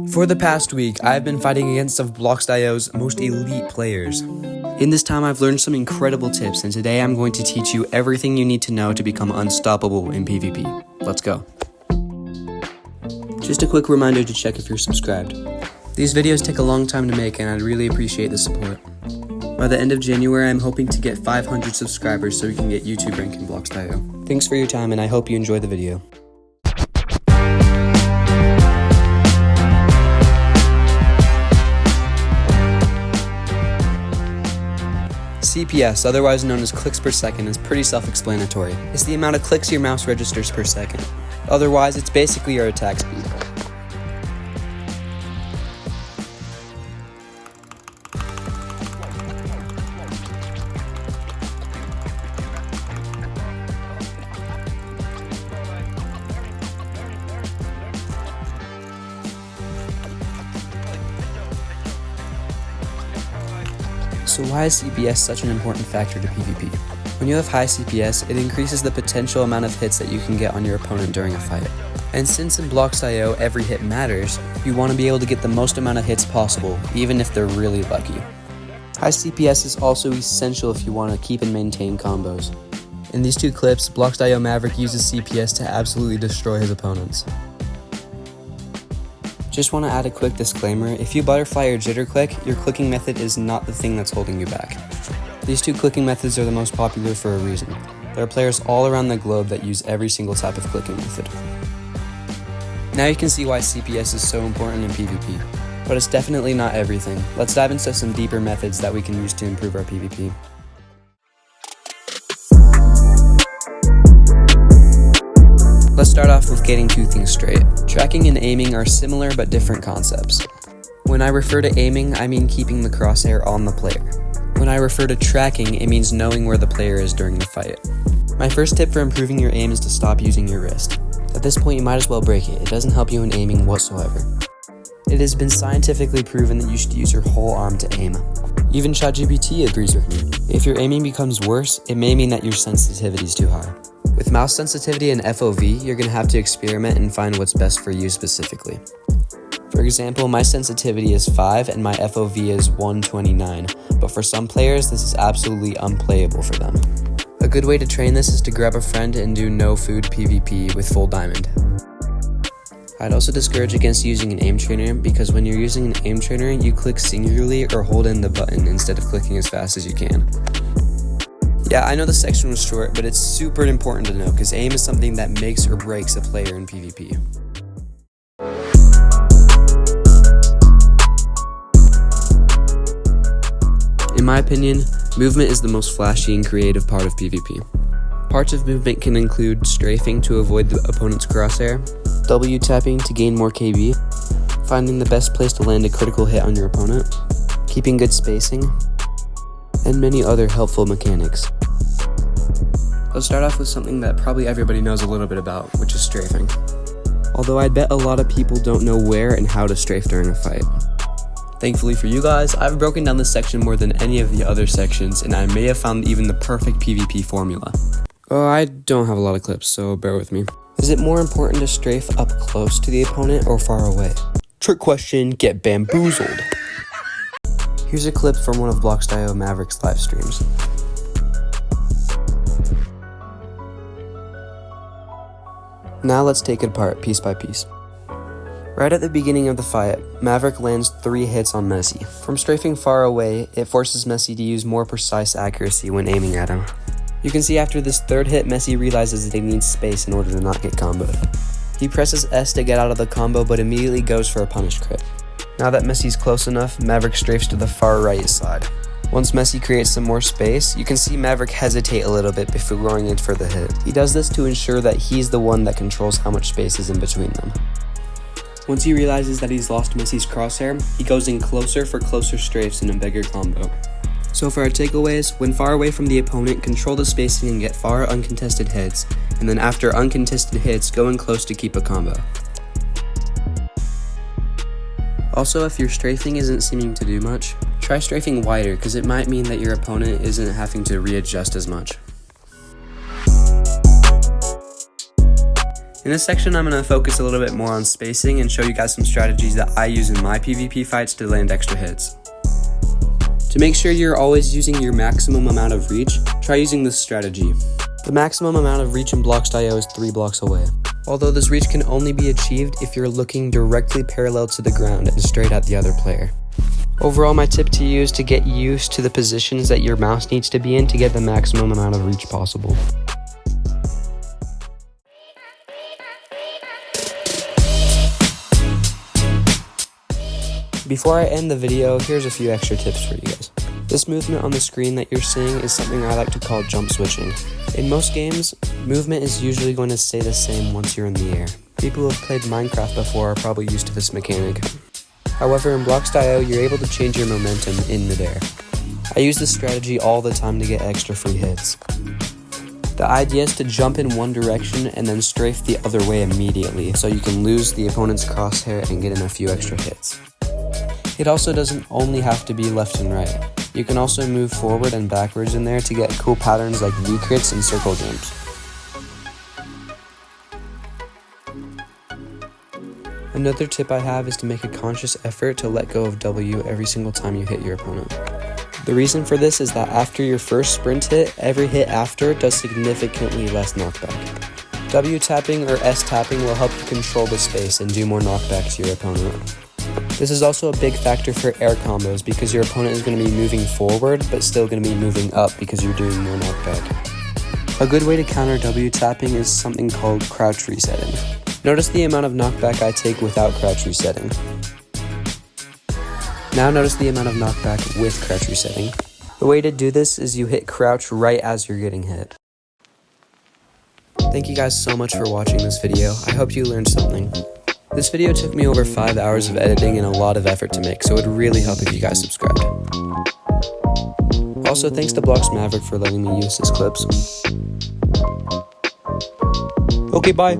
For the past week, I've been fighting against some of Blox.io's most elite players. In this time, I've learned some incredible tips, and today I'm going to teach you everything you need to know to become unstoppable in PvP. Let's go. Just a quick reminder to check if you're subscribed. These videos take a long time to make, and I'd really appreciate the support. By the end of January, I'm hoping to get 500 subscribers so we can get YouTube rank in Blox.io. Thanks for your time, and I hope you enjoy the video. CPS, otherwise known as clicks per second, is pretty self-explanatory. It's the amount of clicks your mouse registers per second. Otherwise, it's basically your attack speed. So why is CPS such an important factor to PvP? When you have high CPS, it increases the potential amount of hits that you can get on your opponent during a fight. And since in Blox.io every hit matters, you want to be able to get the most amount of hits possible, even if they're really lucky. High CPS is also essential if you want to keep and maintain combos. In these two clips, Blox.io Maverick uses CPS to absolutely destroy his opponents. Just want to add a quick disclaimer, if you butterfly or jitter click, your clicking method is not the thing that's holding you back. These two clicking methods are the most popular for a reason. There are players all around the globe that use every single type of clicking method. Now you can see why CPS is so important in PvP, but it's definitely not everything. Let's dive into some deeper methods that we can use to improve our PvP. Let's start off with getting two things straight. Tracking and aiming are similar but different concepts. When I refer to aiming, I mean keeping the crosshair on the player. When I refer to tracking, it means knowing where the player is during the fight. My first tip for improving your aim is to stop using your wrist. At this point, you might as well break it. It doesn't help you in aiming whatsoever. It has been scientifically proven that you should use your whole arm to aim. Even ChatGPT agrees with me. If your aiming becomes worse, it may mean that your sensitivity is too high. With mouse sensitivity and FOV, you're going to have to experiment and find what's best for you specifically. For example, my sensitivity is 5 and my FOV is 129, but for some players this is absolutely unplayable for them. A good way to train this is to grab a friend and do no food PvP with full diamond. I'd also discourage against using an aim trainer because when you're using an aim trainer, you click singularly or hold in the button instead of clicking as fast as you can. Yeah, I know this section was short, but it's super important to know because aim is something that makes or breaks a player in PvP. In my opinion, movement is the most flashy and creative part of PvP. Parts of movement can include strafing to avoid the opponent's crosshair, W tapping to gain more KB, finding the best place to land a critical hit on your opponent, keeping good spacing, and many other helpful mechanics. Let's start off with something that probably everybody knows a little bit about, which is strafing. Although I bet a lot of people don't know where and how to strafe during a fight. Thankfully for you guys, I've broken down this section more than any of the other sections, and I may have found even the perfect PvP formula. Oh, I don't have a lot of clips, so bear with me. Is it more important to strafe up close to the opponent or far away? Trick question, get bamboozled. Here's a clip from one of Blox.io Maverick's live streams. Now let's take it apart piece by piece. Right at the beginning of the fight, Maverick lands 3 hits on Messi. From strafing far away, it forces Messi to use more precise accuracy when aiming at him. You can see after this 3rd hit, Messi realizes that he needs space in order to not get comboed. He presses S to get out of the combo, but immediately goes for a punish crit. Now that Messi's close enough, Maverick strafes to the far right side. Once Messi creates some more space, you can see Maverick hesitate a little bit before going in for the hit. He does this to ensure that he's the one that controls how much space is in between them. Once he realizes that he's lost Messi's crosshair, he goes in closer for closer strafes in a bigger combo. So for our takeaways, when far away from the opponent, control the spacing and get far uncontested hits, and then after uncontested hits, go in close to keep a combo. Also, if your strafing isn't seeming to do much, try strafing wider because it might mean that your opponent isn't having to readjust as much. In this section, I'm going to focus a little bit more on spacing and show you guys some strategies that I use in my PvP fights to land extra hits. To make sure you're always using your maximum amount of reach, try using this strategy. The maximum amount of reach in blocks.io is 3 blocks away. Although this reach can only be achieved if you're looking directly parallel to the ground and straight at the other player. Overall, my tip to you is to get used to the positions that your mouse needs to be in to get the maximum amount of reach possible. Before I end the video, here's a few extra tips for you guys. This movement on the screen that you're seeing is something I like to call jump switching. In most games, movement is usually going to stay the same once you're in the air. People who have played Minecraft before are probably used to this mechanic. However, in blocks.io, you're able to change your momentum in midair. I use this strategy all the time to get extra free hits. The idea is to jump in one direction and then strafe the other way immediately, so you can lose the opponent's crosshair and get in a few extra hits. It also doesn't only have to be left and right. You can also move forward and backwards in there to get cool patterns like V-crits and circle jumps. Another tip I have is to make a conscious effort to let go of W every single time you hit your opponent. The reason for this is that after your first sprint hit, every hit after does significantly less knockback. W tapping or S tapping will help you control the space and do more knockback to your opponent. This is also a big factor for air combos because your opponent is going to be moving forward but still going to be moving up because you're doing more knockback. A good way to counter W tapping is something called crouch resetting. Notice the amount of knockback I take without crouch resetting. Now notice the amount of knockback with crouch resetting. The way to do this is you hit crouch right as you're getting hit. Thank you guys so much for watching this video. I hope you learned something. This video took me over 5 hours of editing and a lot of effort to make, so it would really help if you guys subscribed. Also, thanks to Blocks Maverick for letting me use his clips. Okay, bye!